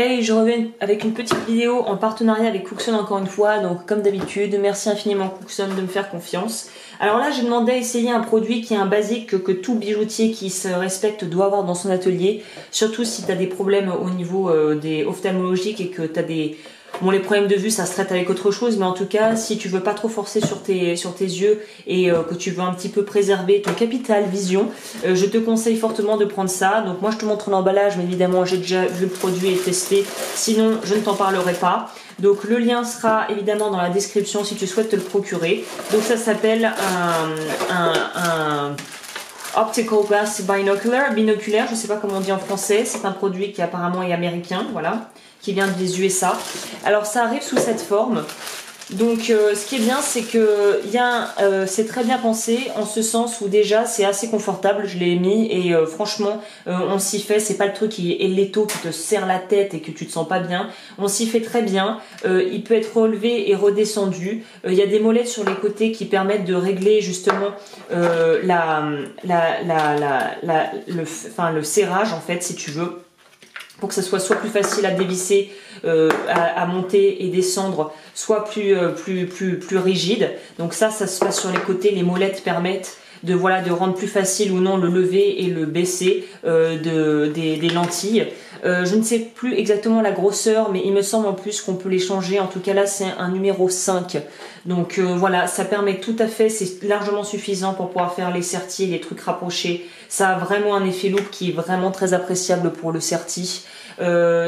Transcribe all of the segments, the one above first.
Hey, je reviens avec une petite vidéo en partenariat avec Cookson encore une fois, donc comme d'habitude, merci infiniment Cookson de me faire confiance. Alors là, j'ai demandé à essayer un produit qui est un basique que tout bijoutier qui se respecte doit avoir dans son atelier, surtout si tu as des problèmes au niveau des ophtalmologiques et que tu as des... Bon, les problèmes de vue, ça se traite avec autre chose, mais en tout cas, si tu veux pas trop forcer sur tes yeux et que tu veux un petit peu préserver ton capital vision, je te conseille fortement de prendre ça. Donc moi, je te montre l'emballage, mais évidemment, j'ai déjà vu le produit et testé. Sinon, je ne t'en parlerai pas. Donc le lien sera évidemment dans la description si tu souhaites te le procurer. Donc ça s'appelle un Optical Glass binoculaire, je sais pas comment on dit en français. C'est un produit qui apparemment est américain, voilà, qui vient des USA. Alors ça arrive sous cette forme. Donc ce qui est bien, c'est que c'est très bien pensé en ce sens où déjà c'est assez confortable, je l'ai mis et franchement on s'y fait, c'est pas le truc qui est l'étau qui te serre la tête et que tu te sens pas bien, on s'y fait très bien, il peut être relevé et redescendu, il y a des molettes sur les côtés qui permettent de régler justement le serrage en fait si tu veux, pour que ça soit plus facile à dévisser, à monter et descendre, soit plus rigide. Donc ça se passe sur les côtés, les molettes permettent de rendre plus facile ou non le lever et le baisser des lentilles. Je ne sais plus exactement la grosseur, mais il me semble en plus qu'on peut les changer. En tout cas là c'est un numéro 5. Donc voilà, ça permet tout à fait, c'est largement suffisant pour pouvoir faire les sertis et les trucs rapprochés. Ça a vraiment un effet loupe qui est vraiment très appréciable pour le serti.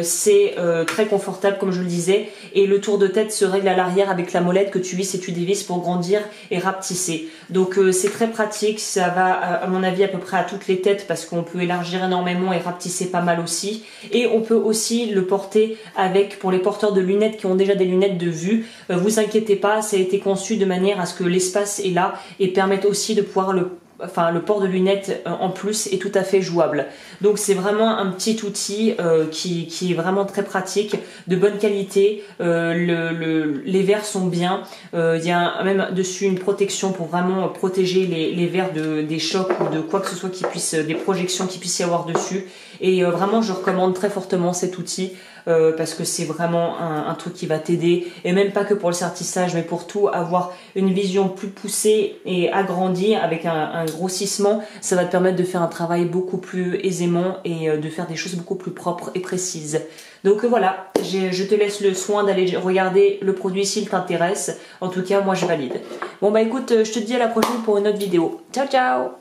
C'est très confortable comme je le disais, et le tour de tête se règle à l'arrière avec la molette que tu visses et tu dévisses pour grandir et rapetisser. Donc c'est très pratique, ça va à mon avis à peu près à toutes les têtes parce qu'on peut élargir énormément et rapetisser pas mal aussi. Et on peut aussi le porter pour les porteurs de lunettes qui ont déjà des lunettes de vue. Vous inquiétez pas, ça a été conçu de manière à ce que l'espace est là et permette aussi de pouvoir le port de lunettes en plus est tout à fait jouable. Donc c'est vraiment un petit outil qui est vraiment très pratique, de bonne qualité. Les verres sont bien. Il y a même dessus une protection pour vraiment protéger les verres des chocs ou de quoi que ce soit des projections qui puissent y avoir dessus. Et vraiment je recommande très fortement cet outil. Parce que c'est vraiment un truc qui va t'aider, et même pas que pour le sertissage mais pour tout, avoir une vision plus poussée et agrandie avec un grossissement, ça va te permettre de faire un travail beaucoup plus aisément et de faire des choses beaucoup plus propres et précises. Donc voilà, je te laisse le soin d'aller regarder le produit s'il t'intéresse. En tout cas moi je valide. Bon bah écoute, je te dis à la prochaine pour une autre vidéo. Ciao ciao.